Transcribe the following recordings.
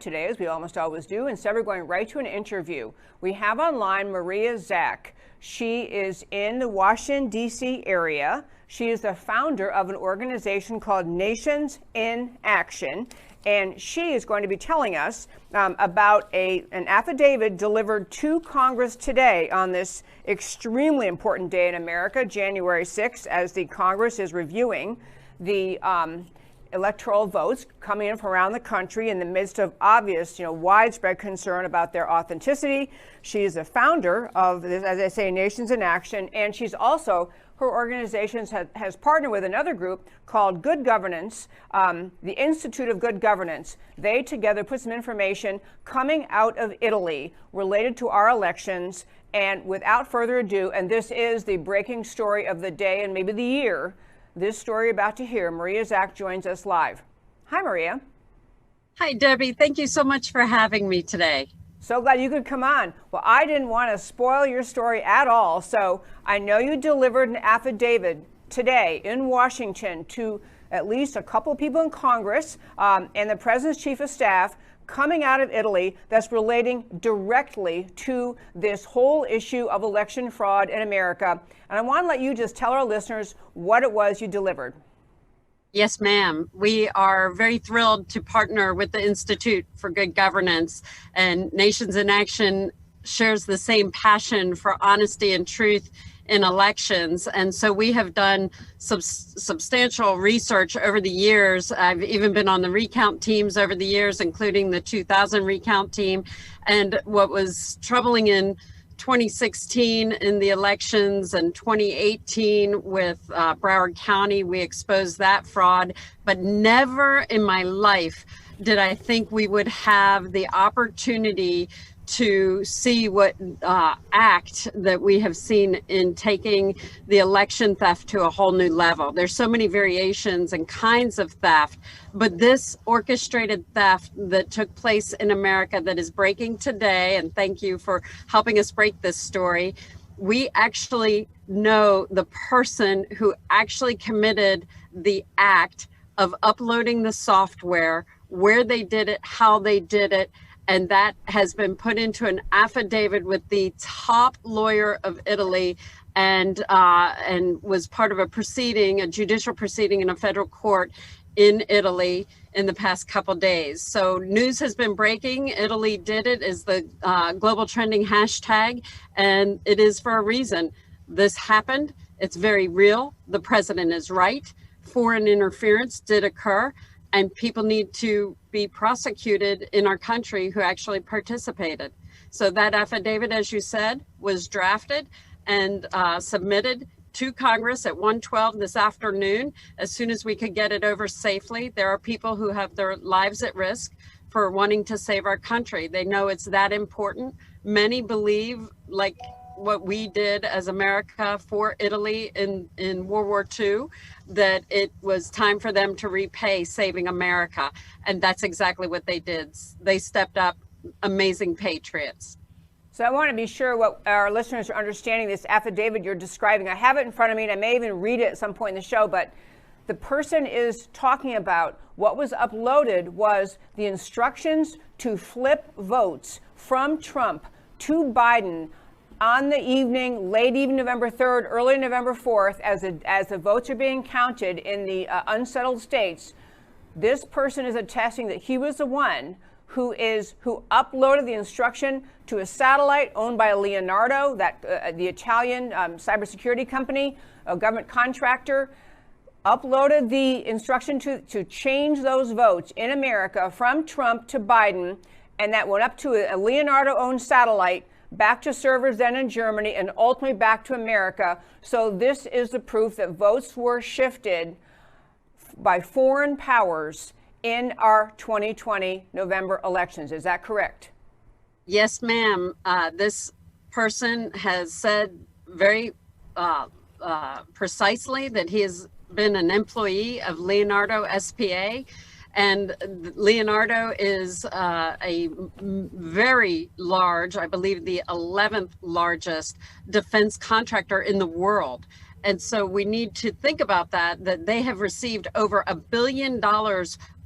today, as we almost always do. Instead, we're going right to an interview. We have online Maria Zack. She is in the Washington, D.C. area. She is the founder of an organization called Nations in Action. And she is going to be telling us about an affidavit delivered to Congress today on this extremely important day in America, January 6th, as the Congress is reviewing the electoral votes coming in from around the country in the midst of obvious, widespread concern about their authenticity. She is the founder of this, as I say, Nations in Action, and she's also, her organization has partnered with another group called Good Governance, the Institute of Good Governance. They together put some information coming out of Italy related to our elections. And without further ado, and this is the breaking story of the day and maybe the year, this story you're about to hear, Maria Zack joins us live. Hi, Maria. Hi, Debbie. Thank you so much for having me today. So glad you could come on. Well, I didn't want to spoil your story at all. So I know you delivered an affidavit today in Washington to at least a couple of people in Congress and the President's Chief of Staff coming out of Italy that's relating directly to this whole issue of election fraud in America. And I want to let you just tell our listeners what it was you delivered. Yes, ma'am. We are very thrilled to partner with the Institute for Good Governance, and Nations in Action shares the same passion for honesty and truth in elections. And so we have done substantial research over the years. I've even been on the recount teams over the years, including the 2000 recount team. And what was troubling in 2016 in the elections and 2018 with Broward County, we exposed that fraud. But never in my life did I think we would have the opportunity to see what act that we have seen in taking the election theft to a whole new level. There's so many variations and kinds of theft, but this orchestrated theft that took place in America that is breaking today, and thank you for helping us break this story, we actually know the person who actually committed the act of uploading the software, where they did it, how they did it, and that has been put into an affidavit with the top lawyer of Italy, and was part of a proceeding, a judicial proceeding in a federal court in Italy in the past couple days. So news has been breaking. Italy did it is the global trending hashtag, and it is for a reason. This happened. It's very real. The president is right. Foreign interference did occur, and people need to be prosecuted in our country who actually participated. So that affidavit, as you said, was drafted and submitted to Congress at 1:12 this afternoon, as soon as we could get it over safely. There are people who have their lives at risk for wanting to save our country. They know it's that important. Many believe, like what we did as America for Italy in World War II, that it was time for them to repay saving America. And that's exactly what they did. They stepped up, amazing patriots. So I want to be sure what our listeners are understanding this affidavit you're describing. I have it in front of me, and I may even read it at some point in the show, but the person is talking about what was uploaded was the instructions to flip votes from Trump to Biden on the evening, late evening, November 3rd, early November 4th, as the votes are being counted in the unsettled states. This person is attesting that he was the one who uploaded the instruction to a satellite owned by Leonardo, the Italian cybersecurity company, a government contractor, uploaded the instruction to change those votes in America from Trump to Biden, and that went up to a Leonardo-owned satellite, back to servers then in Germany, and ultimately back to America. So this is the proof that votes were shifted by foreign powers in our 2020 November elections. Is that correct? Yes, ma'am. This person has said very precisely that he has been an employee of Leonardo SPA. And Leonardo is a very large, I believe the 11th largest defense contractor in the world. And so we need to think about that they have received over $1 billion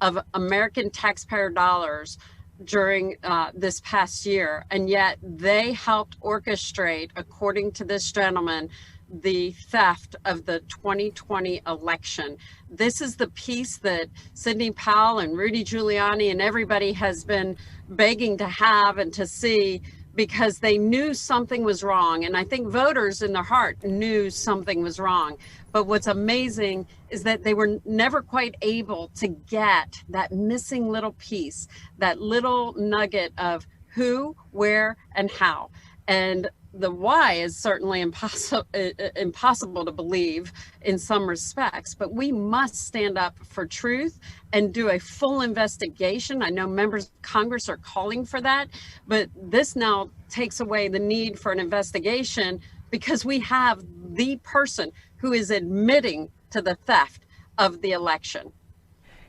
of American taxpayer dollars during this past year, and yet they helped orchestrate, according to this gentleman, the theft of the 2020 election. This is the piece that Sidney Powell and Rudy Giuliani and everybody has been begging to have and to see, because they knew something was wrong. And I think voters in their heart knew something was wrong. But what's amazing is that they were never quite able to get that missing little piece, that little nugget of who, where, and how. And the why is certainly impossible to believe in some respects, but we must stand up for truth and do a full investigation. I know members of Congress are calling for that, but this now takes away the need for an investigation because we have the person who is admitting to the theft of the election.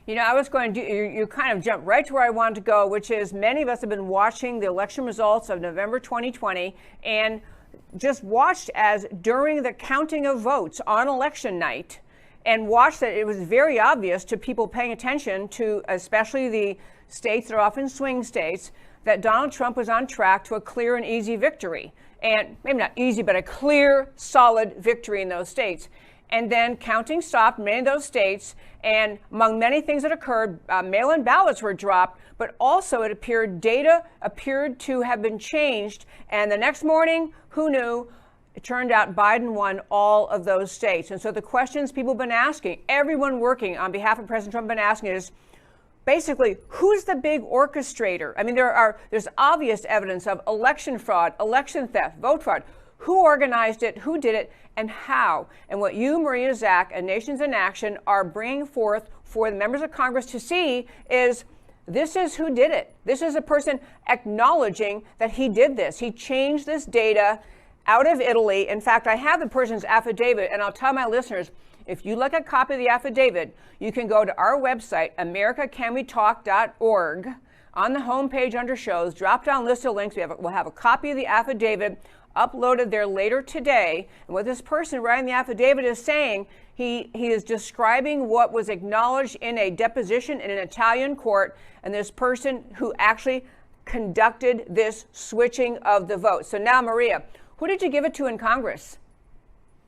You know, I was going to do, you kind of jumped right to where I wanted to go, which is many of us have been watching the election results of November 2020 and just watched as during the counting of votes on election night, and watched that it was very obvious to people paying attention to, especially the states that are often swing states, that Donald Trump was on track to a clear and easy victory. And maybe not easy, but a clear, solid victory in those states. And then counting stopped in many of those states, and among many things that occurred, mail-in ballots were dropped, but also it appeared data appeared to have been changed. And the next morning, who knew? It turned out Biden won all of those states. And so the questions people have been asking, everyone working on behalf of President Trump have been asking is, basically, who's the big orchestrator? I mean, there's obvious evidence of election fraud, election theft, vote fraud. Who organized it? Who did it? And how? And what you, Maria, Zack, and Nations in Action are bringing forth for the members of Congress to see is this is who did it. This is a person acknowledging that he did this. He changed this data out of Italy. In fact, I have the person's affidavit, and I'll tell my listeners, if you'd like a copy of the affidavit, you can go to our website, americacanwetalk.org. On the homepage under shows, drop down list of links. We'll have a copy of the affidavit uploaded there later today. And what this person writing the affidavit is saying, he is describing what was acknowledged in a deposition in an Italian court, and this person who actually conducted this switching of the vote. So now, Maria, who did you give it to in Congress?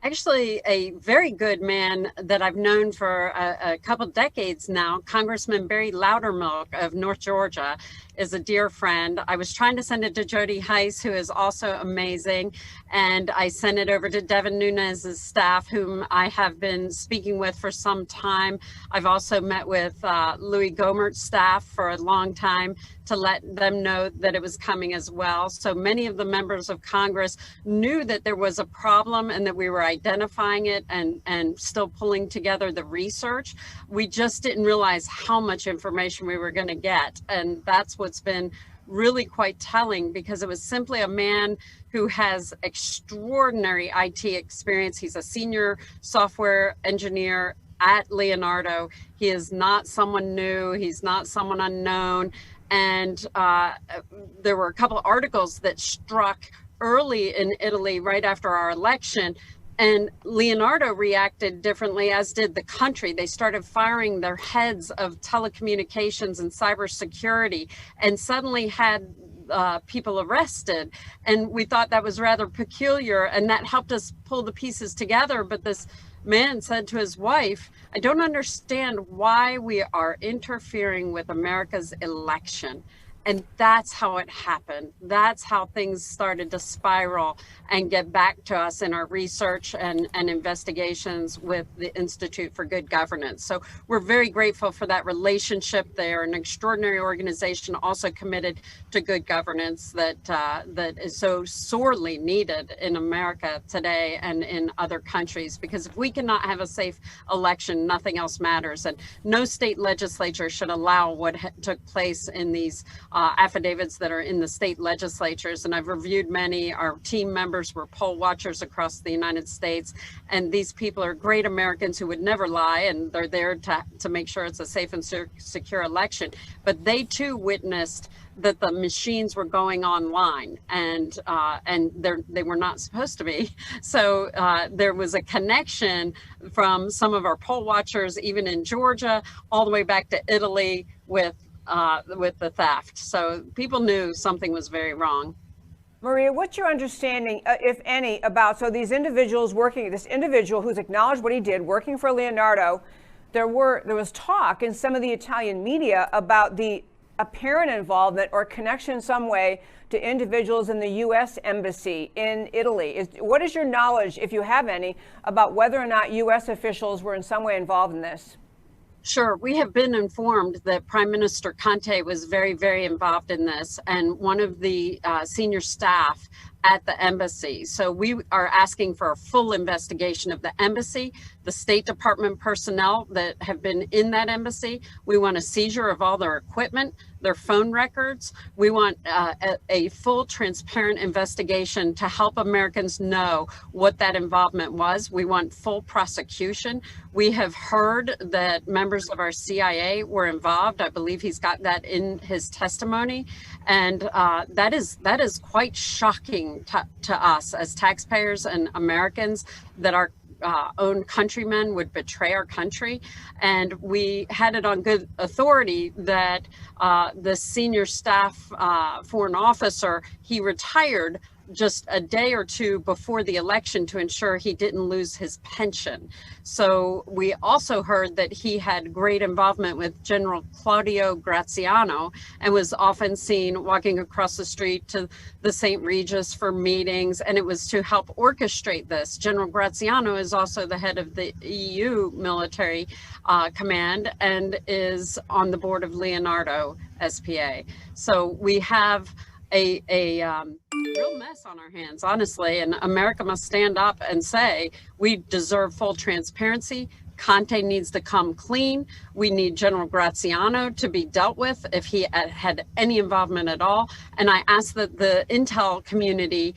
Actually, a very good man that I've known for a couple decades now, Congressman Barry Loudermilk of North Georgia, is a dear friend. I was trying to send it to Jody Heiss, who is also amazing, and I sent it over to Devin Nunes's staff, whom I have been speaking with for some time. I've also met with Louis Gohmert's staff for a long time to let them know that it was coming as well. So many of the members of Congress knew that there was a problem and that we were identifying it and still pulling together the research. We just didn't realize how much information we were going to get. And that's what's been really quite telling, because it was simply a man who has extraordinary IT experience. He's a senior software engineer at Leonardo. He is not someone new. He's not someone unknown. And there were a couple of articles that struck early in Italy right after our election. And Leonardo reacted differently, as did the country. They started firing their heads of telecommunications and cybersecurity, and suddenly had people arrested. And we thought that was rather peculiar, and that helped us pull the pieces together. But this man said to his wife, I don't understand why we are interfering with America's election. And that's how it happened. That's how things started to spiral and get back to us in our research and investigations with the Institute for Good Governance. So we're very grateful for that relationship. They are an extraordinary organization, also committed to good governance that is so sorely needed in America today and in other countries. Because if we cannot have a safe election, nothing else matters. And no state legislature should allow what took place in these affidavits that are in the state legislatures. And I've reviewed many. Our team members were poll watchers across the United States. And these people are great Americans who would never lie, and they're there to make sure it's a safe and secure election. But they too witnessed that the machines were going online, and they were not supposed to be. So there was a connection from some of our poll watchers, even in Georgia, all the way back to Italy, with with the theft. So people knew something was very wrong. Maria, what's your understanding, if any, about these individuals working, this individual who's acknowledged what he did, working for Leonardo? There was talk in some of the Italian media about the apparent involvement or connection in some way to individuals in the U.S. Embassy in Italy. What is your knowledge, if you have any, about whether or not U.S. officials were in some way involved in this? Sure. We have been informed that Prime Minister Conte was very, very involved in this, and one of the senior staff at the embassy. So we are asking for a full investigation of the embassy, the State Department personnel that have been in that embassy. We want a seizure of all their equipment, their phone records. We want a full, transparent investigation to help Americans know what that involvement was. We want full prosecution. We have heard that members of our CIA were involved. I believe he's got that in his testimony. And that is quite shocking to us as taxpayers and Americans, that our own countrymen would betray our country. And we had it on good authority that the senior staff foreign officer, he retired just a day or two before the election to ensure he didn't lose his pension. So we also heard that he had great involvement with General Claudio Graziano and was often seen walking across the street to the St. Regis for meetings, and it was to help orchestrate this. General Graziano is also the head of the EU military command and is on the board of Leonardo SPA. So we have a real mess on our hands, honestly, and America must stand up and say we deserve full transparency. Conte needs to come clean. We need General Graziano to be dealt with if he had any involvement at all. And I ask that the intel community,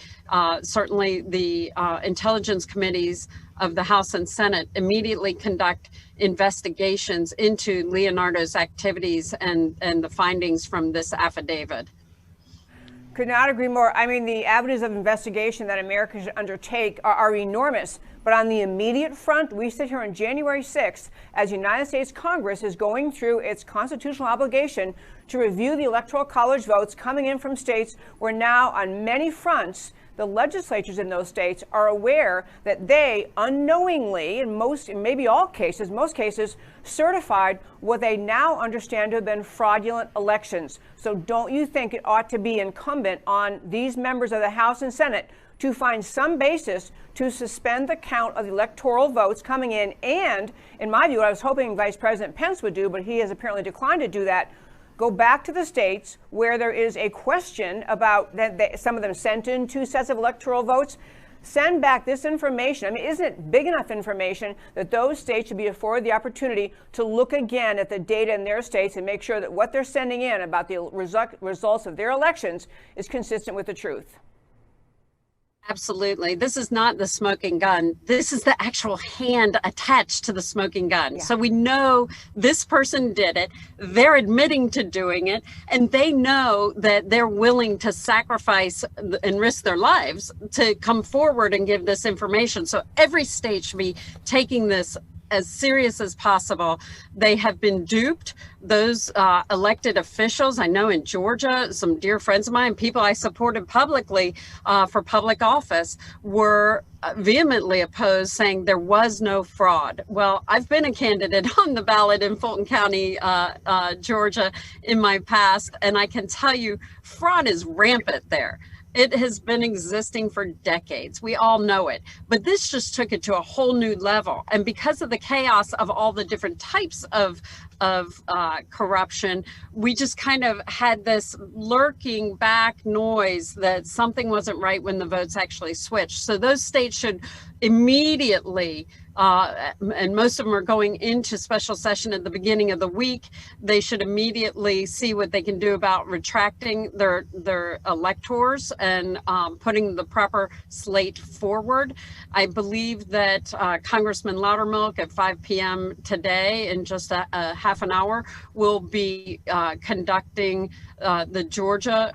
certainly the intelligence committees of the House and Senate, immediately conduct investigations into Leonardo's activities and the findings from this affidavit. Could not agree more. I mean, the avenues of investigation that America should undertake are enormous. But on the immediate front, we sit here on January 6th as United States Congress is going through its constitutional obligation to review the Electoral College votes coming in from states where now on many fronts, the legislatures in those states are aware that they unknowingly, in most cases, certified what they now understand to have been fraudulent elections. So don't you think it ought to be incumbent on these members of the House and Senate to find some basis to suspend the count of the electoral votes coming in? And in my view, I was hoping Vice President Pence would do, but he has apparently declined to do that. Go back to the states where there is a question about that some of them sent in 2 sets of electoral votes. Send back this information. I mean, isn't it big enough information that those states should be afforded the opportunity to look again at the data in their states and make sure that what they're sending in about the results of their elections is consistent with the truth? Absolutely. This is not the smoking gun. This is the actual hand attached to the smoking gun. Yeah. So we know this person did it. They're admitting to doing it, and they know that they're willing to sacrifice and risk their lives to come forward and give this information. So every state should be taking this as serious as possible. They have been duped. Those elected officials, I know in Georgia, some dear friends of mine, people I supported publicly for public office, were vehemently opposed, saying there was no fraud. Well, I've been a candidate on the ballot in Fulton County, Georgia in my past, and I can tell you fraud is rampant there. It has been existing for decades. We all know it. But this just took it to a whole new level. And because of the chaos of all the different types of corruption, we just kind of had this lurking back noise that something wasn't right when the votes actually switched. So those states should immediately, and most of them are going into special session at the beginning of the week, they should immediately see what they can do about retracting their electors and putting the proper slate forward. I believe that Congressman Loudermilk at 5 p.m. today, in just a half an hour, will be conducting the Georgia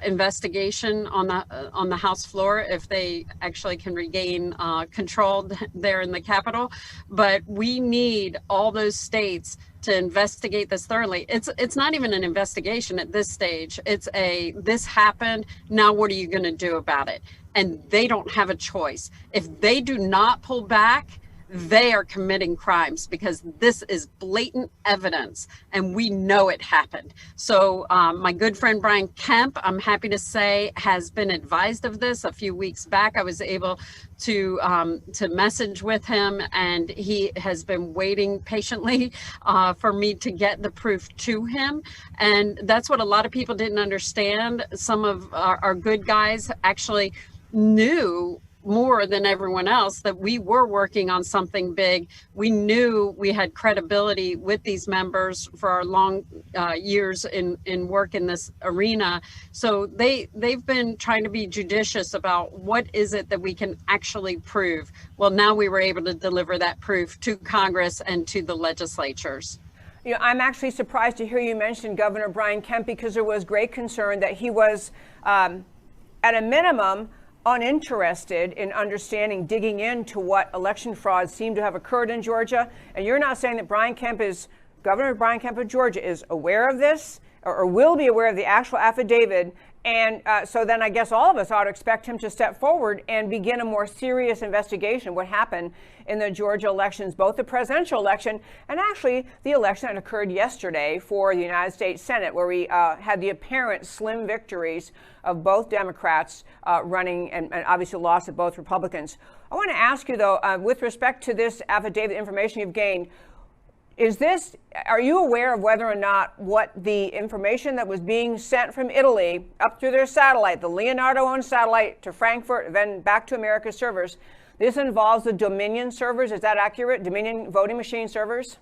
investigation on the House floor, if they actually can regain control there in the Capitol. But we need all those states to investigate this thoroughly. It's not even an investigation at this stage. It's this happened. Now what are you going to do about it? And they don't have a choice. If they do not pull back, they are committing crimes, because this is blatant evidence and we know it happened. So my good friend Brian Kemp, I'm happy to say, has been advised of this. A few weeks back, I was able to message with him, and he has been waiting patiently for me to get the proof to him. And that's what a lot of people didn't understand. Some of our good guys actually knew more than everyone else that we were working on something big. We knew we had credibility with these members for our long years in work in this arena. So they've been trying to be judicious about what is it that we can actually prove. Well, now we were able to deliver that proof to Congress and to the legislatures. You know, I'm actually surprised to hear you mention Governor Brian Kemp, because there was great concern that he was, at a minimum, uninterested in understanding, digging into what election fraud seemed to have occurred in Georgia. And you're not saying that Governor Brian Kemp of Georgia is aware of this, or will be aware of the actual affidavit. And so then I guess all of us ought to expect him to step forward and begin a more serious investigation of what happened in the Georgia elections, both the presidential election and actually the election that occurred yesterday for the United States Senate, where we had the apparent slim victories of both Democrats running, and obviously loss of both Republicans. I want to ask you, though, with respect to this affidavit information you've gained, are you aware of whether or not what the information that was being sent from Italy up through their satellite, the Leonardo-owned satellite, to Frankfurt, then back to America's servers, this involves the Dominion servers? Is that accurate? Dominion voting machine servers?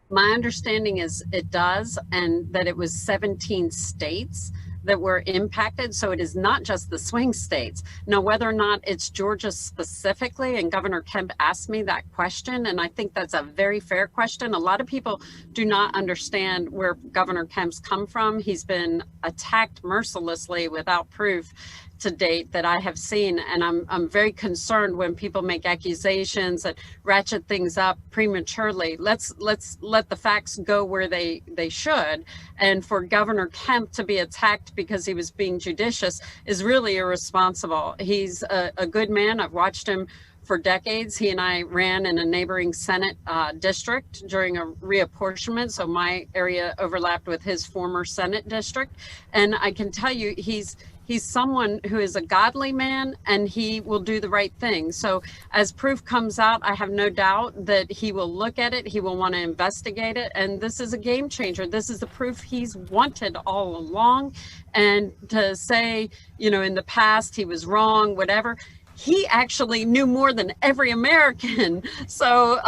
My understanding is it does, and that it was 17 states that were impacted. So it is not just the swing states. Now, whether or not it's Georgia specifically, and Governor Kemp asked me that question, and I think that's a very fair question. A lot of people do not understand where Governor Kemp's come from. He's been attacked mercilessly without proof to date that I have seen, and I'm very concerned when people make accusations that ratchet things up prematurely. Let's let the facts go where they should. And for Governor Kemp to be attacked because he was being judicious is really irresponsible. He's a good man. I've watched him for decades. He and I ran in a neighboring Senate district during a reapportionment, so my area overlapped with his former Senate district. And I can tell you, he's someone who is a godly man, and he will do the right thing. So as proof comes out, I have no doubt that he will look at it, he will want to investigate it, and this is a game changer. This is the proof he's wanted all along. And to say, you know, in the past he was wrong, whatever, he actually knew more than every American. So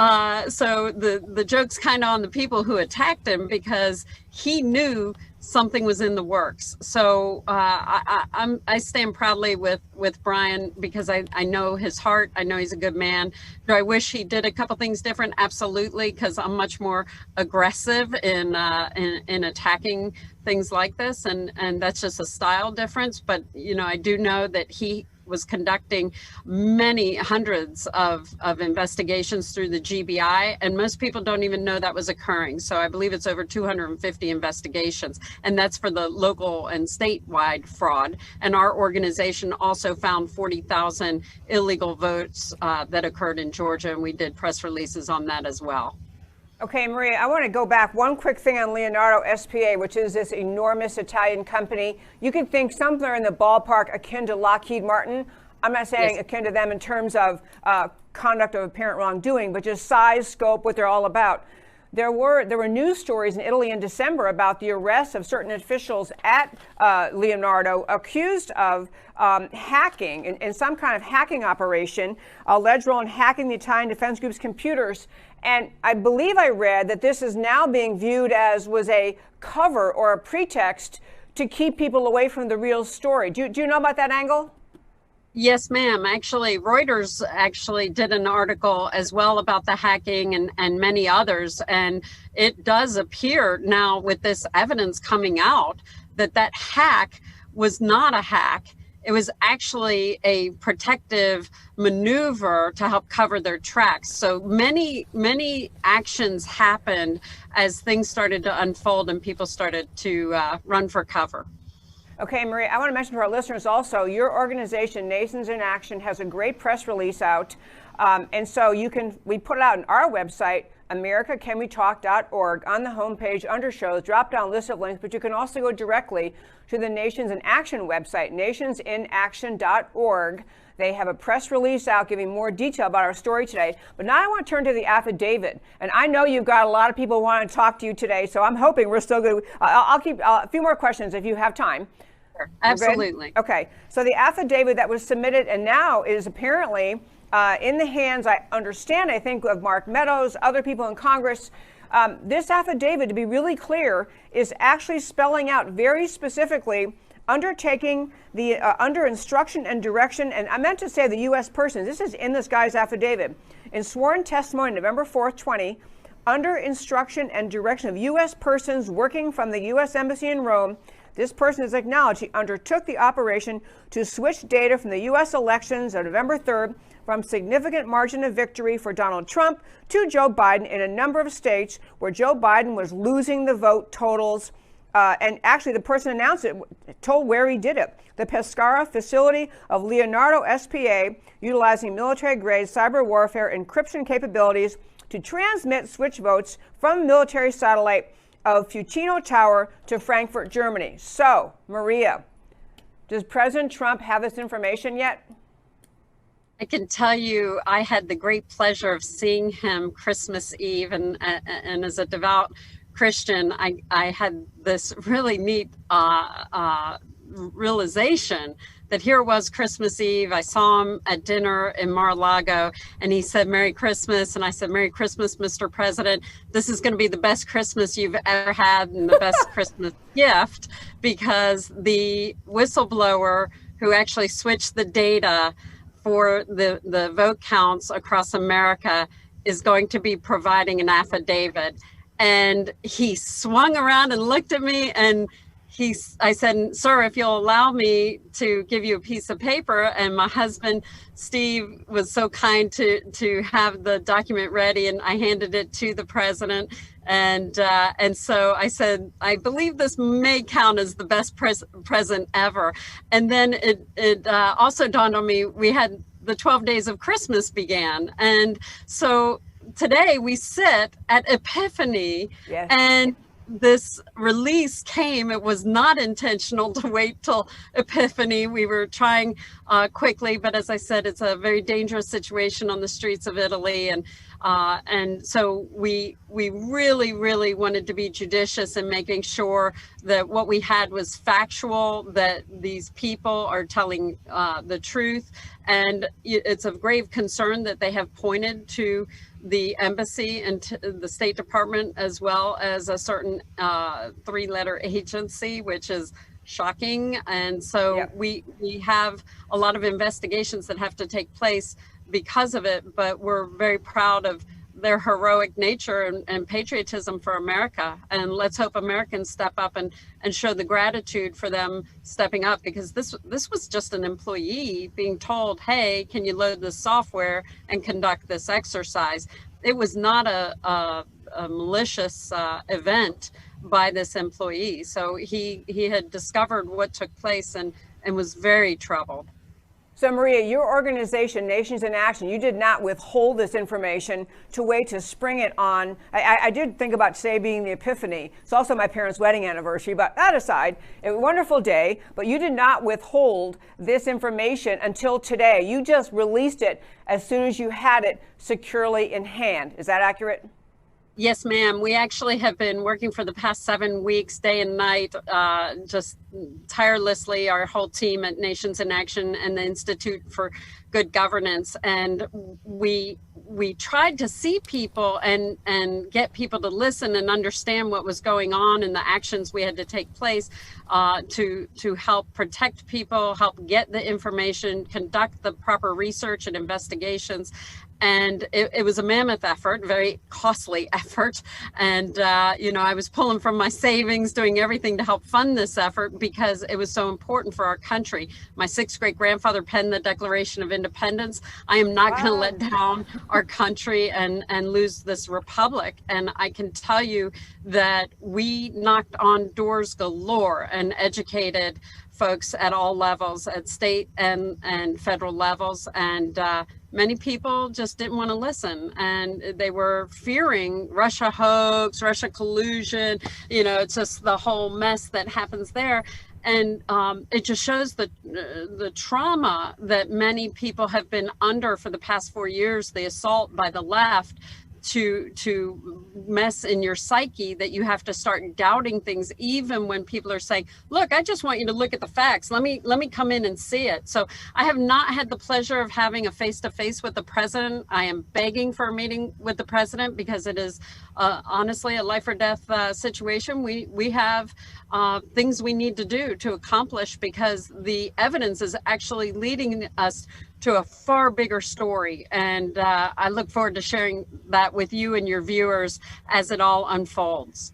the joke's kind of on the people who attacked him, because he knew something was in the works. So I stand proudly with Brian, because I know his heart. I know he's a good man. Do I wish he did a couple things different? Absolutely, because I'm much more aggressive in attacking things like this, and that's just a style difference. But you know, I do know that he was conducting many hundreds of investigations through the GBI, and most people don't even know that was occurring. So I believe it's over 250 investigations, and that's for the local and statewide fraud. And our organization also found 40,000 illegal votes that occurred in Georgia, and we did press releases on that as well. Okay, Maria, I want to go back one quick thing on Leonardo SPA, which is this enormous Italian company. You can think somewhere in the ballpark akin to Lockheed Martin. I'm not saying Yes. akin to them in terms of conduct of apparent wrongdoing, but just size, scope, what they're all about. There were news stories in Italy in December about the arrest of certain officials at Leonardo, accused of hacking, in some kind of hacking operation, alleged role in hacking the Italian Defense Group's computers. And I believe I read that this is now being viewed as was a cover or a pretext to keep people away from the real story. Do you know about that angle? Yes, ma'am. Actually, Reuters actually did an article as well about the hacking and many others. And it does appear now, with this evidence coming out, that hack was not a hack. it was actually a protective maneuver to help cover their tracks. So many actions happened as things started to unfold and people started to run for cover. Okay, Maria, I want to mention to our listeners also, your organization, Nations in Action, has a great press release out. And so we put it out on our website, americacanwetalk.org. On the homepage under shows, drop down list of links, but you can also go directly to the Nations in Action website, nationsinaction.org. They have a press release out giving more detail about our story today. But now I want to turn to the affidavit. And I know you've got a lot of people wanting to talk to you today, so I'm hoping we're still good. I'll keep a few more questions if you have time. Sure. Absolutely. Okay. So the affidavit that was submitted and now is apparently in the hands, I understand, I think, of Mark Meadows, other people in Congress. This affidavit, to be really clear, is actually spelling out very specifically undertaking the under instruction and direction, and I meant to say the U.S. persons. This is in this guy's affidavit. In sworn testimony, November 4th, 20, under instruction and direction of U.S. persons working from the U.S. Embassy in Rome, this person has acknowledged he undertook the operation to switch data from the U.S. elections of November 3rd from significant margin of victory for Donald Trump to Joe Biden in a number of states where Joe Biden was losing the vote totals. And actually, the person announced it, told where he did it. The Pescara facility of Leonardo SPA, utilizing military-grade cyber warfare encryption capabilities to transmit switch votes from military satellite of Fucino Tower to Frankfurt, Germany. So, Maria, does President Trump have this information yet? I can tell you, I had the great pleasure of seeing him Christmas Eve, and as a devout Christian, I had this really neat realization that here was Christmas Eve. I saw him at dinner in Mar-a-Lago, and he said, "Merry Christmas." And I said, "Merry Christmas, Mr. President. This is going to be the best Christmas you've ever had and the best Christmas gift, because the whistleblower who actually switched the data for the vote counts across America is going to be providing an affidavit." And he swung around and looked at me, and I said, "Sir, if you'll allow me to give you a piece of paper." And my husband, Steve, was so kind to have the document ready, and I handed it to the president. And so I said, "I believe this may count as the best present ever." And then it also dawned on me, we had the 12 days of Christmas began. And so today we sit at Epiphany, yes, and this release came. It was not intentional to wait till Epiphany. We were trying quickly, but as I said, it's a very dangerous situation on the streets of Italy, and so we really wanted to be judicious in making sure that what we had was factual, that these people are telling the truth, and it's of grave concern that they have pointed to the embassy and the State Department, as well as a certain three-letter agency, which is shocking. And so yep, we have a lot of investigations that have to take place because of it, but we're very proud of their heroic nature and patriotism for America. And let's hope Americans step up and show the gratitude for them stepping up, because this was just an employee being told, "Hey, can you load this software and conduct this exercise?" It was not a malicious event by this employee. So he had discovered what took place and was very troubled. So, Maria, your organization, Nations in Action, you did not withhold this information to wait to spring it on. I did think about today being the Epiphany. It's also my parents' wedding anniversary, but that aside, a wonderful day, but you did not withhold this information until today. You just released it as soon as you had it securely in hand. Is that accurate? Yes, ma'am. We actually have been working for the past 7 weeks, day and night, just tirelessly, our whole team at Nations in Action and the Institute for Good Governance. And we tried to see people and get people to listen and understand what was going on and the actions we had to take place to help protect people, help get the information, conduct the proper research and investigations. And it was a mammoth effort, very costly effort. And, I was pulling from my savings, doing everything to help fund this effort because it was so important for our country. My sixth great grandfather penned the Declaration of Independence. I am not going to let down our country and lose this republic. And I can tell you that we knocked on doors galore and educated folks at all levels, at state and federal levels. And many people just didn't want to listen, and they were fearing Russia hoax, Russia collusion. It's just the whole mess that happens there. And it just shows the trauma that many people have been under for the past 4 years, the assault by the left to mess in your psyche, that you have to start doubting things even when people are saying, look, I just want you to look at the facts. Let me come in and see it. So I have not had the pleasure of having a face-to-face with the president. I am begging for a meeting with the president because it is honestly a life or death situation. We have things we need to do to accomplish, because the evidence is actually leading us to a far bigger story. And I look forward to sharing that with you and your viewers as it all unfolds.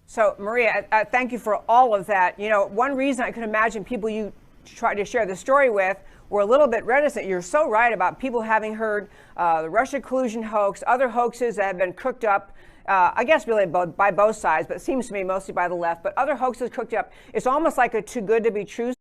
So, Maria, thank you for all of that. One reason I could imagine people you tried to share the story with were a little bit reticent. You're so right about people having heard the Russia collusion hoax, other hoaxes that have been cooked up, I guess really by both sides, but it seems to me mostly by the left, but other hoaxes cooked up. It's almost like a too good to be true